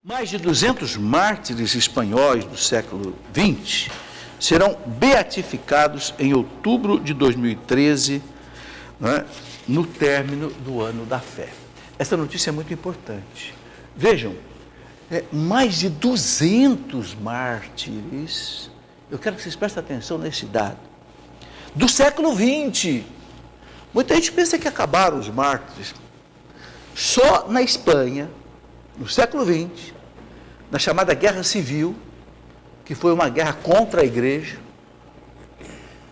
Mais de 200 mártires espanhóis do século XX serão beatificados em outubro de 2013, né, no término do Ano da Fé. Essa notícia é muito importante. Vejam, mais de 200 mártires, eu quero que vocês prestem atenção nesse dado, do século XX. Muita gente pensa que acabaram os mártires. Só na Espanha, no século XX, na chamada Guerra Civil, que foi uma guerra contra a igreja,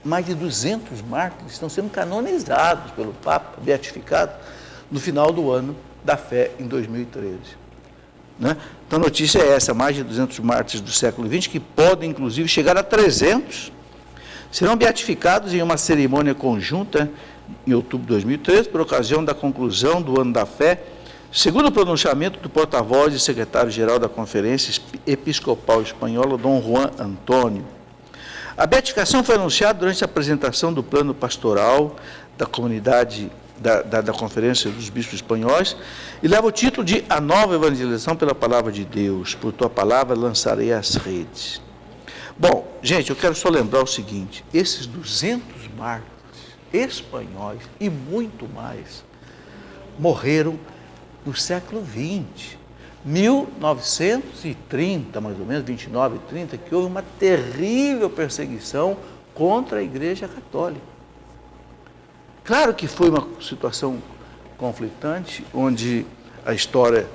mais de 200 mártires estão sendo canonizados pelo Papa, beatificados, no final do Ano da Fé, em 2013. Né? Então a notícia é essa, mais de 200 mártires do século XX, que podem inclusive chegar a 300, serão beatificados em uma cerimônia conjunta em outubro de 2013, por ocasião da conclusão do Ano da Fé, segundo o pronunciamento do porta-voz e secretário-geral da Conferência Episcopal Espanhola, Dom Juan Antônio. A beatificação foi anunciada durante a apresentação do plano pastoral da comunidade da Conferência dos Bispos Espanhóis e leva o título de A Nova Evangelização pela Palavra de Deus. Por tua palavra lançarei as redes. Bom, gente, eu quero só lembrar o seguinte, esses 200 mártires espanhóis e muito mais morreram no século XX, 1930, mais ou menos, 29 e 30, que houve uma terrível perseguição contra a Igreja Católica. Claro que foi uma situação conflitante, onde a história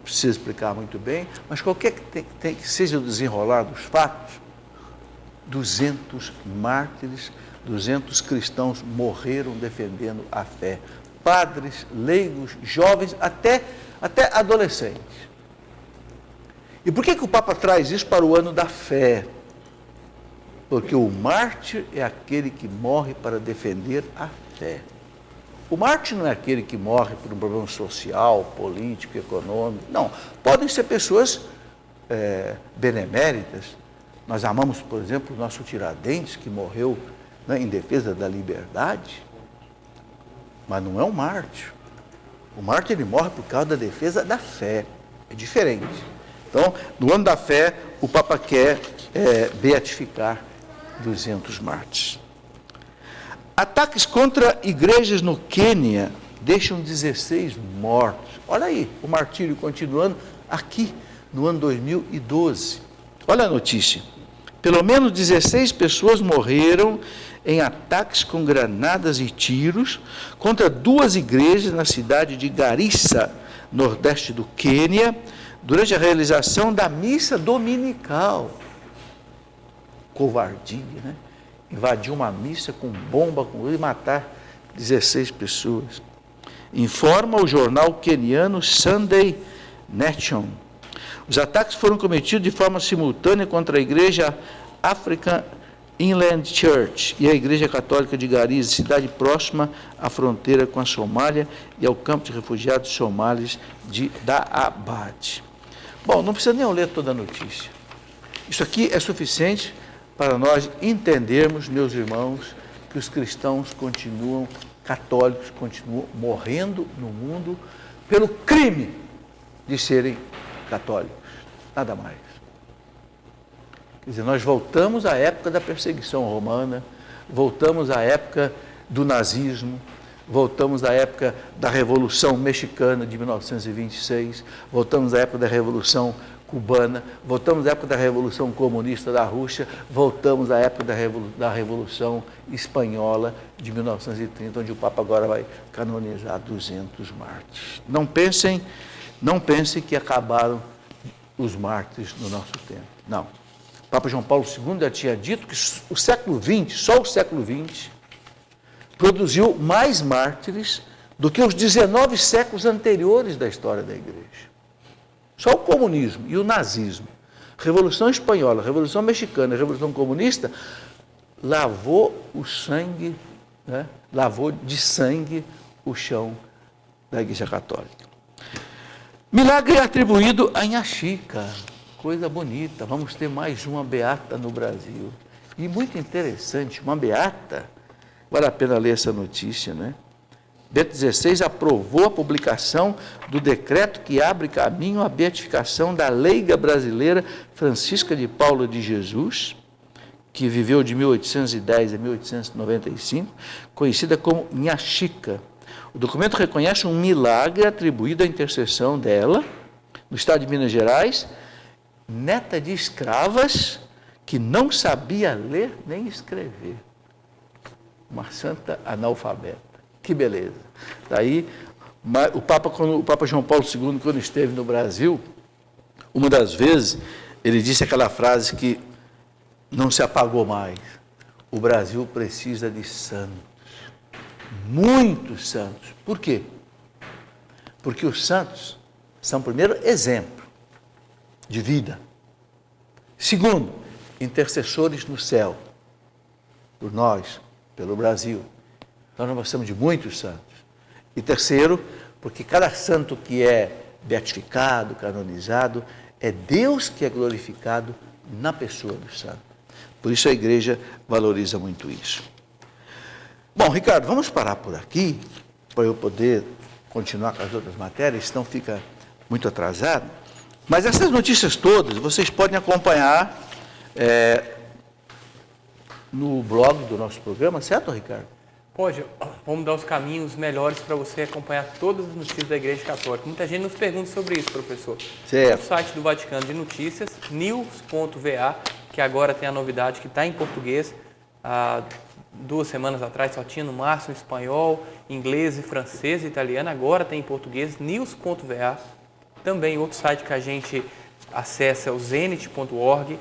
precisa explicar muito bem, mas qualquer que seja o desenrolar dos fatos, 200 mártires, 200 cristãos morreram defendendo a fé. Padres, leigos, jovens, até adolescentes. E por que o Papa traz isso para o Ano da Fé? Porque o mártir é aquele que morre para defender a fé. O mártir não é aquele que morre por um problema social, político, econômico. Não, podem ser pessoas beneméritas. Nós amamos, por exemplo, o nosso Tiradentes, que morreu, né, em defesa da liberdade. Mas não é um mártir. O mártir ele morre por causa da defesa da fé. É diferente. Então, no Ano da Fé, o Papa quer beatificar 200 mártires. Ataques contra igrejas no Quênia deixam 16 mortos. Olha aí, o martírio continuando aqui no ano 2012. Olha a notícia. Pelo menos 16 pessoas morreram em ataques com granadas e tiros contra 2 igrejas na cidade de Garissa, nordeste do Quênia, durante a realização da missa dominical. Covardia, né? Invadir uma missa com bomba e matar 16 pessoas. Informa o jornal queniano Sunday Nation. Os ataques foram cometidos de forma simultânea contra a igreja African Inland Church e a Igreja Católica de Garissa, cidade próxima à fronteira com a Somália e ao campo de refugiados somalis de Daabad. Bom, não precisa nem eu ler toda a notícia. Isso aqui é suficiente para nós entendermos, meus irmãos, que os cristãos continuam católicos, continuam morrendo no mundo pelo crime de serem católicos. Nada mais. Quer dizer, nós voltamos à época da perseguição romana, voltamos à época do nazismo, voltamos à época da Revolução Mexicana de 1926, voltamos à época da Revolução Cubana, voltamos à época da Revolução Comunista da Rússia, voltamos à época da Revolução Espanhola de 1930, onde o Papa agora vai canonizar 200 mártires. Não pensem que acabaram os mártires no nosso tempo. Não. O Papa João Paulo II já tinha dito que o século XX, só o século XX, produziu mais mártires do que os 19 séculos anteriores da história da Igreja. Só o comunismo e o nazismo, Revolução Espanhola, Revolução Mexicana, Revolução Comunista, lavou o sangue, né? Lavou de sangue o chão da Igreja Católica. Milagre atribuído a Inhaxica, coisa bonita, vamos ter mais uma beata no Brasil. E muito interessante, uma beata, vale a pena ler essa notícia, né? Bento XVI aprovou a publicação do decreto que abre caminho à beatificação da leiga brasileira Francisca de Paula de Jesus, que viveu de 1810 a 1895, conhecida como Nha Chica. O documento reconhece um milagre atribuído à intercessão dela, no estado de Minas Gerais, neta de escravas que não sabia ler nem escrever. Uma santa analfabeta. Que beleza. Daí, o Papa João Paulo II, quando esteve no Brasil, uma das vezes, ele disse aquela frase que não se apagou mais. O Brasil precisa de santos. Muitos santos. Por quê? Porque os santos são, primeiro, exemplo de vida. Segundo, intercessores no céu. Por nós, pelo Brasil. Então, nós precisamos de muitos santos. E terceiro, porque cada santo que é beatificado, canonizado, é Deus que é glorificado na pessoa do santo. Por isso a igreja valoriza muito isso. Bom, Ricardo, vamos parar por aqui, para eu poder continuar com as outras matérias, senão fica muito atrasado. Mas essas notícias todas vocês podem acompanhar no blog do nosso programa, certo, Ricardo? Pode, vamos dar os caminhos melhores para você acompanhar todas as notícias da Igreja Católica. Muita gente nos pergunta sobre isso, professor. Certo. O site do Vaticano de Notícias, news.va, que agora tem a novidade que está em português. Há 2 semanas atrás só tinha no máximo espanhol, inglês, francês e italiano. Agora tem em português, news.va. Também outro site que a gente acessa é o zenit.org.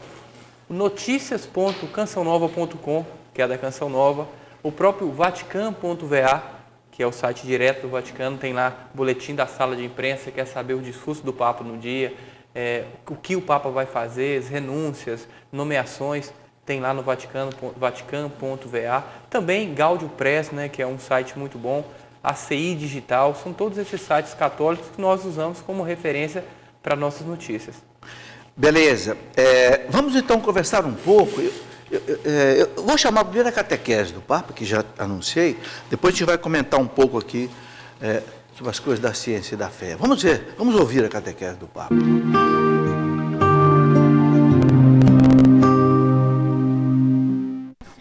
Noticias.cançãonova.com, que é da Canção Nova. O próprio vatican.va, que é o site direto do Vaticano, tem lá boletim da sala de imprensa, quer saber o discurso do Papa no dia, o que o Papa vai fazer, as renúncias, nomeações, tem lá no vatican.va. Também Gaudium Press, né, que é um site muito bom, ACI Digital, são todos esses sites católicos que nós usamos como referência para nossas notícias. Beleza. Vamos então conversar um pouco. Eu vou chamar primeiro a catequese do Papa, que já anunciei, depois a gente vai comentar um pouco aqui sobre as coisas da ciência e da fé. Vamos ouvir a catequese do Papa.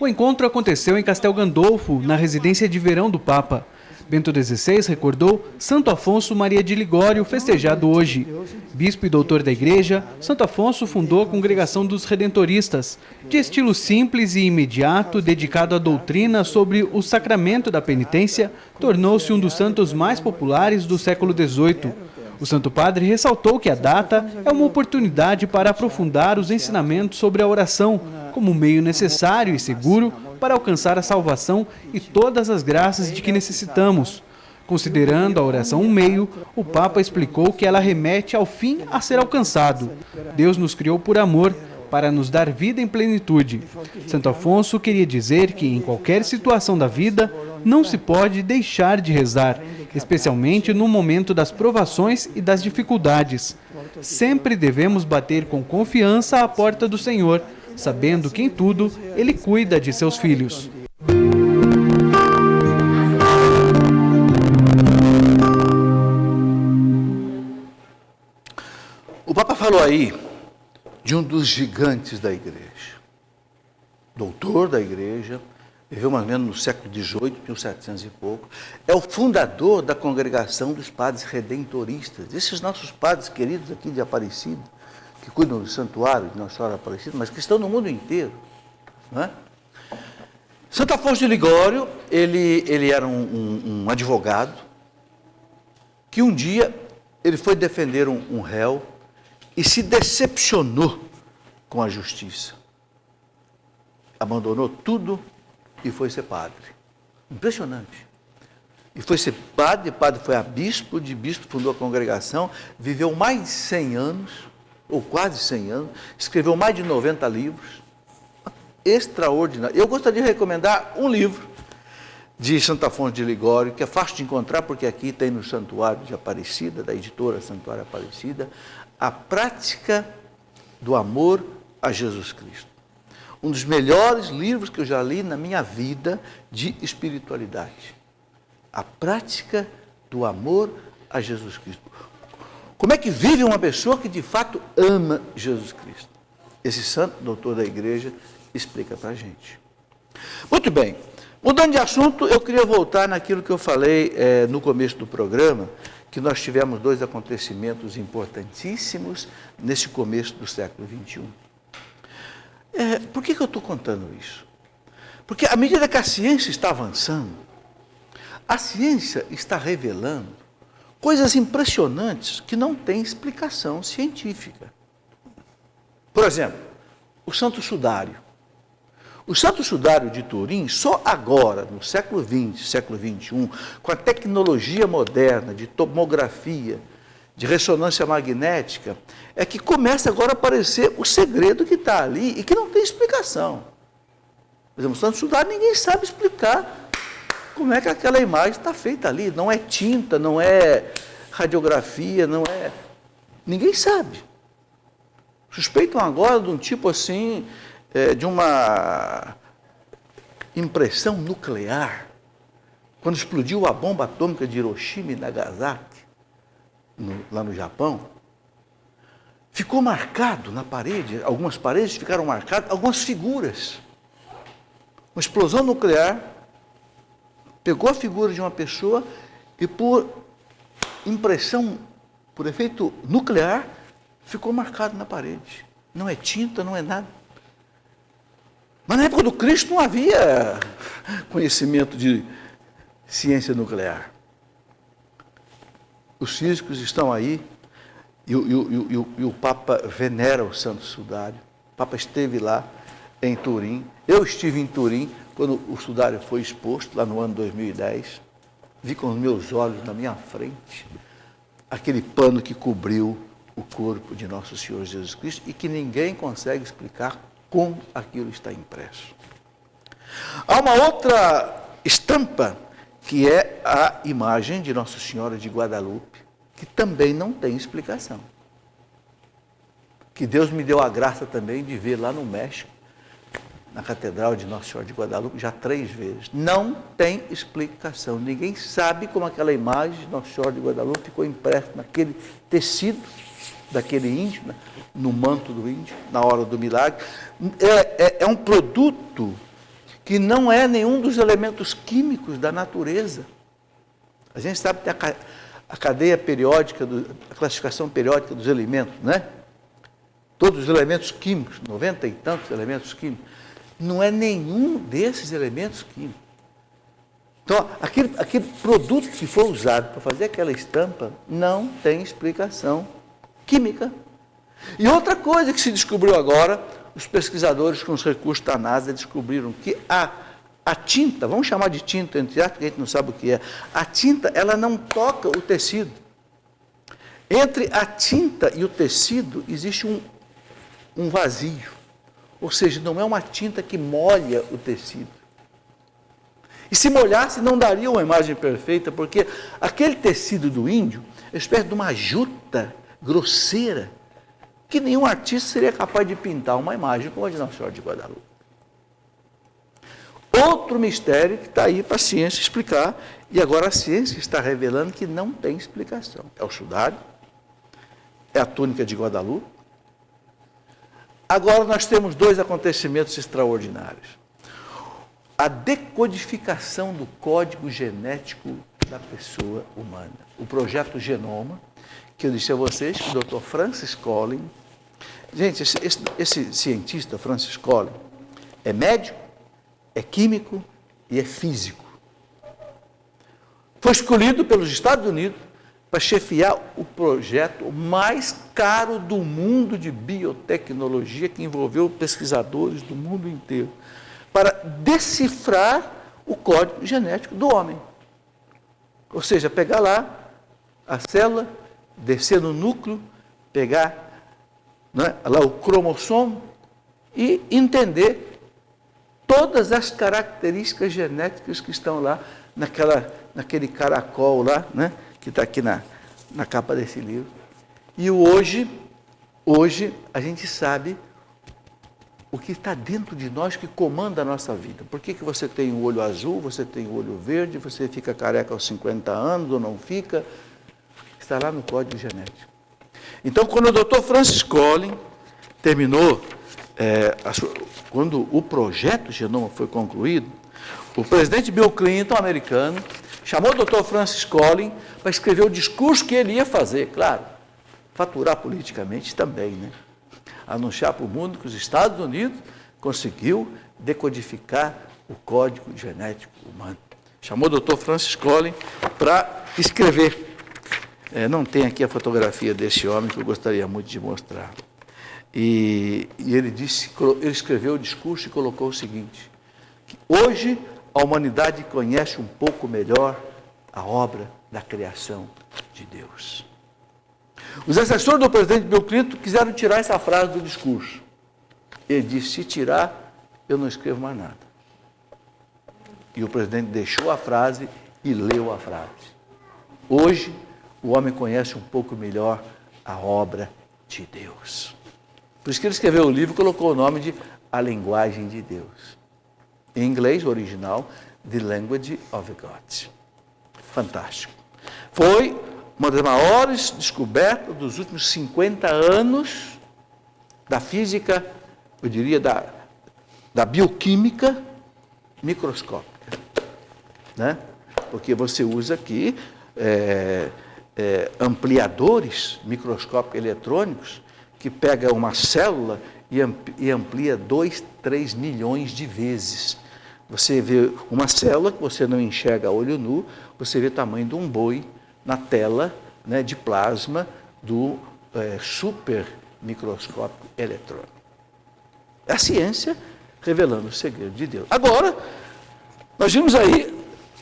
O encontro aconteceu em Castel Gandolfo, na residência de verão do Papa. Bento XVI recordou Santo Afonso Maria de Ligório, festejado hoje. Bispo e doutor da Igreja, Santo Afonso fundou a Congregação dos Redentoristas, de estilo simples e imediato, dedicado à doutrina sobre o sacramento da penitência, tornou-se um dos santos mais populares do século XVIII. O Santo Padre ressaltou que a data é uma oportunidade para aprofundar os ensinamentos sobre a oração, como meio necessário e seguro para alcançar a salvação e todas as graças de que necessitamos. Considerando a oração um meio, o Papa explicou que ela remete ao fim a ser alcançado. Deus nos criou por amor, para nos dar vida em plenitude. Santo Afonso queria dizer que, em qualquer situação da vida, não se pode deixar de rezar, especialmente no momento das provações e das dificuldades. Sempre devemos bater com confiança à porta do Senhor, sabendo que em tudo Ele cuida de seus filhos. O Papa falou aí de um dos gigantes da Igreja, doutor da Igreja, viveu mais ou menos no século XVIII, 1700 e pouco, é o fundador da Congregação dos Padres Redentoristas, esses nossos padres queridos aqui de Aparecida, que cuidam do santuário de Nossa Senhora Aparecida, mas que estão no mundo inteiro, não é? Santo Afonso de Ligório, ele era um advogado, que um dia ele foi defender um réu e se decepcionou com a justiça. Abandonou tudo e foi ser padre. Impressionante. E foi ser padre foi a bispo, de bispo fundou a congregação, viveu mais de 100 anos, ou quase 100 anos, escreveu mais de 90 livros. Extraordinário. Eu gostaria de recomendar um livro de Santo Afonso de Ligório, que é fácil de encontrar, porque aqui tem no Santuário de Aparecida, da editora Santuário Aparecida, A Prática do Amor a Jesus Cristo. Um dos melhores livros que eu já li na minha vida de espiritualidade. a prática do amor a Jesus Cristo. Como é que vive uma pessoa que de fato ama Jesus Cristo? Esse santo doutor da igreja explica para a gente. Muito bem, mudando de assunto, eu queria voltar naquilo que eu falei no começo do programa, que nós tivemos 2 acontecimentos importantíssimos nesse começo do século XXI. Por que eu estou contando isso? Porque à medida que a ciência está avançando, a ciência está revelando coisas impressionantes que não têm explicação científica. Por exemplo, o Santo Sudário. O Santo Sudário de Turim, só agora, no século XX, século XXI, com a tecnologia moderna de tomografia, de ressonância magnética, é que começa agora a aparecer o segredo que está ali e que não tem explicação. Por exemplo, o Santo Sudário, ninguém sabe explicar como é que aquela imagem está feita ali. Não é tinta, não é radiografia, não é... Ninguém sabe. Suspeitam agora de um tipo assim, de uma impressão nuclear. Quando explodiu a bomba atômica de Hiroshima e Nagasaki, lá no Japão, ficou marcado na parede, algumas paredes ficaram marcadas, algumas figuras. Uma explosão nuclear pegou a figura de uma pessoa e por impressão, por efeito nuclear, ficou marcado na parede. Não é tinta, não é nada. Mas na época do Cristo não havia conhecimento de ciência nuclear. Os físicos estão aí e o Papa venera o Santo Sudário. O Papa esteve lá em Turim. Eu estive em Turim quando o Sudário foi exposto, lá no ano 2010. Vi com os meus olhos na minha frente aquele pano que cobriu o corpo de nosso Senhor Jesus Cristo e que ninguém consegue explicar como aquilo está impresso. Há uma outra estampa que é a imagem de Nossa Senhora de Guadalupe, que também não tem explicação. Que Deus me deu a graça também de ver lá no México, na Catedral de Nossa Senhora de Guadalupe, já 3 vezes. Não tem explicação. Ninguém sabe como aquela imagem de Nossa Senhora de Guadalupe ficou impressa naquele tecido daquele índio, né, no manto do índio, na hora do milagre. É um produto que não é nenhum dos elementos químicos da natureza. A gente sabe que tem a cadeia periódica, a classificação periódica dos elementos, né? Todos os elementos químicos, 90 e tantos elementos químicos. Não é nenhum desses elementos químicos. Então, aquele produto que foi usado para fazer aquela estampa não tem explicação química. E outra coisa que se descobriu agora, os pesquisadores com os recursos da NASA descobriram que a tinta, vamos chamar de tinta, entre aspas, porque a gente não sabe o que é, a tinta, ela não toca o tecido. Entre a tinta e o tecido existe um vazio. Ou seja, não é uma tinta que molha o tecido. E se molhasse, não daria uma imagem perfeita, porque aquele tecido do índio é uma espécie de uma juta grosseira, que nenhum artista seria capaz de pintar uma imagem como a de Nossa Senhora de Guadalupe. Outro mistério que está aí para a ciência explicar, e agora a ciência está revelando que não tem explicação. É o sudário, é a túnica de Guadalupe. Agora nós temos 2 acontecimentos extraordinários. A decodificação do código genético da pessoa humana. O projeto Genoma, que eu disse a vocês, que o Dr. Francis Collins, gente, esse cientista, Francis Collins, é médico, é químico e é físico. Foi escolhido pelos Estados Unidos para chefiar o projeto mais caro do mundo de biotecnologia, que envolveu pesquisadores do mundo inteiro, para decifrar o código genético do homem. Ou seja, pegar lá a célula, descer no núcleo, pegar, né, lá o cromossomo e entender todas as características genéticas que estão lá naquele caracol lá, né, que está aqui na capa desse livro. E hoje a gente sabe o que está dentro de nós que comanda a nossa vida. Por que você tem o olho azul, você tem o olho verde, você fica careca aos 50 anos ou não fica? Está lá no código genético. Então, quando o Dr. Francis Collins terminou, quando o projeto Genoma foi concluído, o presidente Bill Clinton, americano, chamou o Dr. Francis Collins para escrever o discurso que ele ia fazer, claro, faturar politicamente também, né? Anunciar para o mundo que os Estados Unidos conseguiu decodificar o código genético humano. Chamou o Dr. Francis Collins para escrever. Não tem aqui a fotografia desse homem que eu gostaria muito de mostrar. E ele escreveu o discurso e colocou o seguinte, que hoje a humanidade conhece um pouco melhor a obra da criação de Deus. Os assessores do presidente Bill Clinton quiseram tirar essa frase do discurso. Ele disse, se tirar, eu não escrevo mais nada. E o presidente deixou a frase e leu a frase. Hoje, o homem conhece um pouco melhor a obra de Deus. Por isso que ele escreveu o livro e colocou o nome de A Linguagem de Deus. Em inglês, o original, The Language of God. Fantástico. Foi uma das maiores descobertas dos últimos 50 anos da física, eu diria, da bioquímica microscópica. Né? Porque você usa aqui ampliadores microscópicos eletrônicos que pega uma célula e amplia 2, 3 milhões de vezes. Você vê uma célula que você não enxerga a olho nu, você vê o tamanho de um boi na tela, né, de plasma do super microscópio eletrônico. É a ciência revelando o segredo de Deus. Agora, nós vimos aí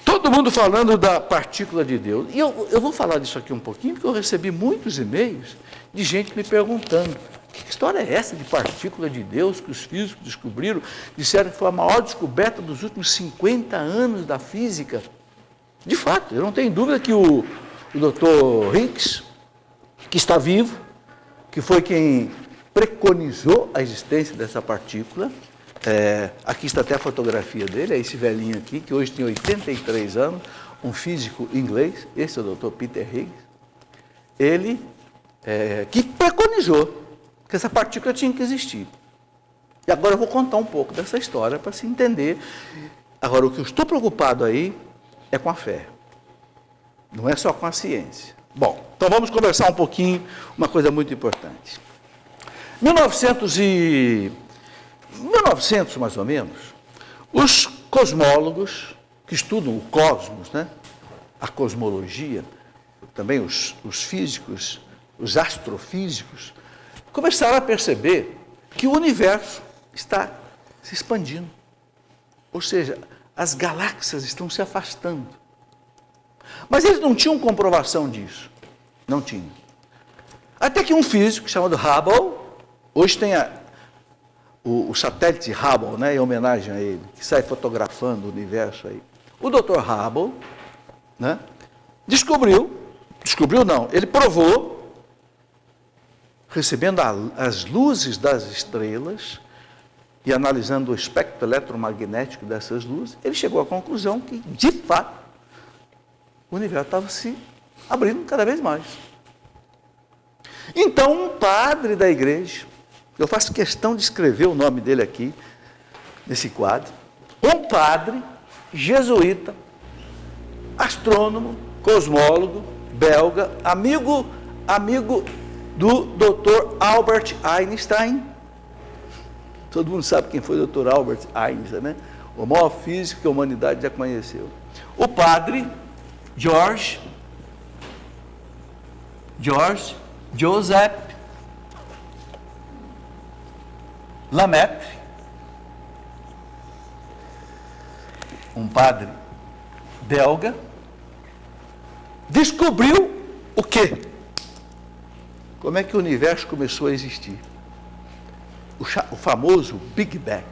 todo mundo falando da partícula de Deus. E eu vou falar disso aqui um pouquinho, porque eu recebi muitos e-mails de gente me perguntando, que história é essa de partícula de Deus que os físicos descobriram? Disseram que foi a maior descoberta dos últimos 50 anos da física. De fato, eu não tenho dúvida que o Dr. Higgs, que está vivo, que foi quem preconizou a existência dessa partícula, aqui está até a fotografia dele, é esse velhinho aqui, que hoje tem 83 anos, um físico inglês, esse é o Dr. Peter Higgs, ele que preconizou que essa partícula tinha que existir. E agora eu vou contar um pouco dessa história para se entender. Agora, o que eu estou preocupado aí é com a fé, não é só com a ciência. Bom, então vamos conversar um pouquinho, uma coisa muito importante. 1900 mais ou menos, os cosmólogos que estudam o cosmos, né, a cosmologia, também os físicos, os astrofísicos, começaram a perceber que o universo está se expandindo. Ou seja, as galáxias estão se afastando. Mas eles não tinham comprovação disso. Não tinham. Até que um físico chamado Hubble, hoje tem o satélite Hubble, né, em homenagem a ele, que sai fotografando o universo aí. O Dr. Hubble, né, descobriu não, ele provou, recebendo as luzes das estrelas e analisando o espectro eletromagnético dessas luzes, ele chegou à conclusão que, de fato, o universo estava se abrindo cada vez mais. Então, um padre da igreja, eu faço questão de escrever o nome dele aqui, nesse quadro, um padre jesuíta, astrônomo, cosmólogo, belga, amigo do Dr. Albert Einstein. Todo mundo sabe quem foi o Dr. Albert Einstein, né? O maior físico que a humanidade já conheceu. O padre Joseph Lemaitre, um padre belga, descobriu o quê? Como é que o universo começou a existir? O famoso Big Bang,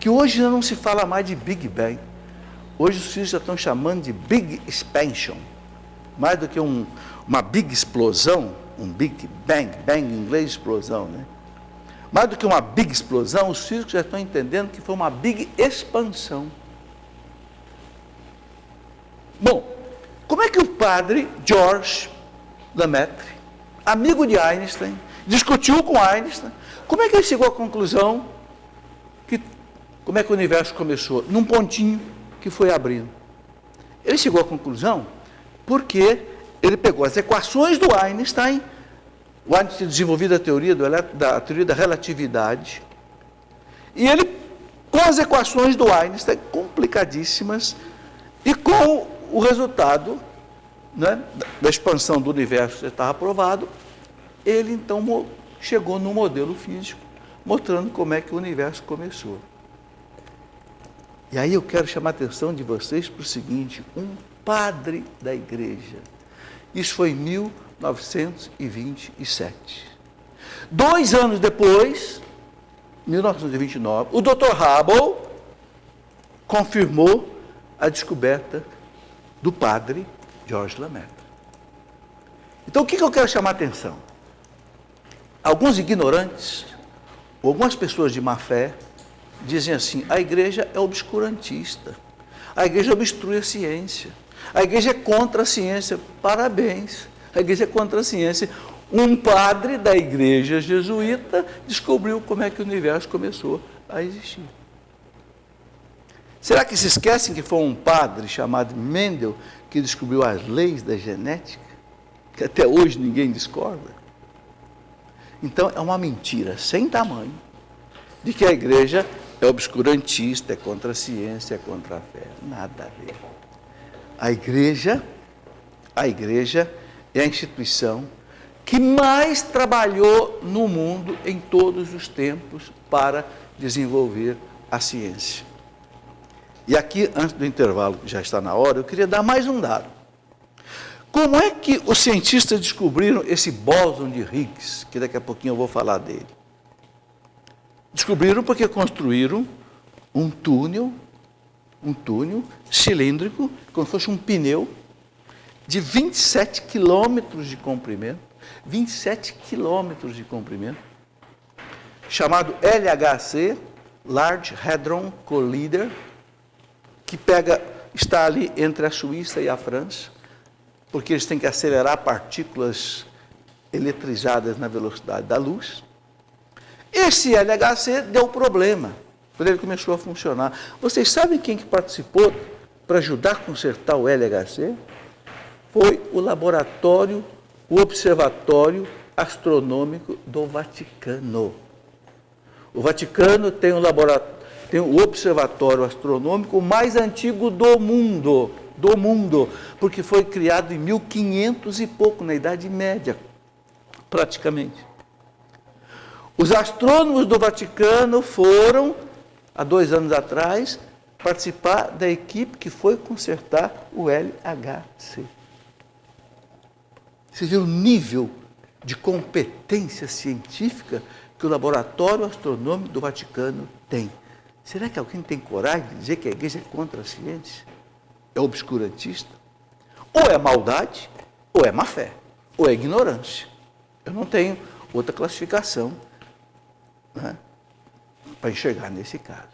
que hoje já não se fala mais de Big Bang. Hoje os físicos já estão chamando de Big Expansion, mais do que uma big explosão, um Big Bang, bang em inglês, explosão, né? Mais do que uma big explosão, os físicos já estão entendendo que foi uma big expansão. Bom, como é que o padre Georges Lemaitre, amigo de Einstein, discutiu com Einstein, como é que ele chegou à conclusão que como é que o universo começou? Num pontinho que foi abrindo. Ele chegou à conclusão porque ele pegou as equações do Einstein, o Einstein tinha desenvolvido a teoria da relatividade, e ele, com as equações do Einstein, complicadíssimas, e com o resultado, né, da expansão do universo que estava provado, ele então chegou no modelo físico, mostrando como é que o universo começou. E aí eu quero chamar a atenção de vocês para o seguinte: um padre da igreja, isso foi em 1927. 2 anos depois, 1929, o Dr. Hubble confirmou a descoberta do padre Georges Lemaitre. Então, o que eu quero chamar a atenção? Alguns ignorantes, ou algumas pessoas de má fé, dizem assim: a igreja é obscurantista, a igreja obstrui a ciência, a igreja é contra a ciência. Parabéns, a igreja é contra a ciência. Um padre da igreja jesuíta descobriu como é que o universo começou a existir. Será que se esquecem que foi um padre chamado Mendel que descobriu as leis da genética, que até hoje ninguém discorda? Então, é uma mentira sem tamanho de que a igreja é obscurantista, é contra a ciência, é contra a fé. Nada a ver. A igreja é a instituição que mais trabalhou no mundo em todos os tempos para desenvolver a ciência. E aqui, antes do intervalo, que já está na hora, eu queria dar mais um dado. Como é que os cientistas descobriram esse bóson de Higgs, que daqui a pouquinho eu vou falar dele? Descobriram porque construíram um túnel cilíndrico, como se fosse um pneu, de 27 quilômetros de comprimento, 27 quilômetros de comprimento, chamado LHC, Large Hadron Collider, que está ali entre a Suíça e a França, porque eles têm que acelerar partículas eletrizadas na velocidade da luz. Esse LHC deu problema, quando ele começou a funcionar. Vocês sabem quem que participou para ajudar a consertar o LHC? Foi o Observatório Astronômico do Vaticano. O Vaticano tem o observatório astronômico mais antigo do mundo, porque foi criado em 1500 e pouco, na Idade Média, praticamente. Os astrônomos do Vaticano foram, há 2 anos atrás, participar da equipe que foi consertar o LHC. Você vê o nível de competência científica que o Laboratório Astronômico do Vaticano tem. Será que alguém tem coragem de dizer que a igreja é contra a ciência? É obscurantista? Ou é maldade, ou é má fé, ou é ignorância. Eu não tenho outra classificação, né, para enxergar nesse caso.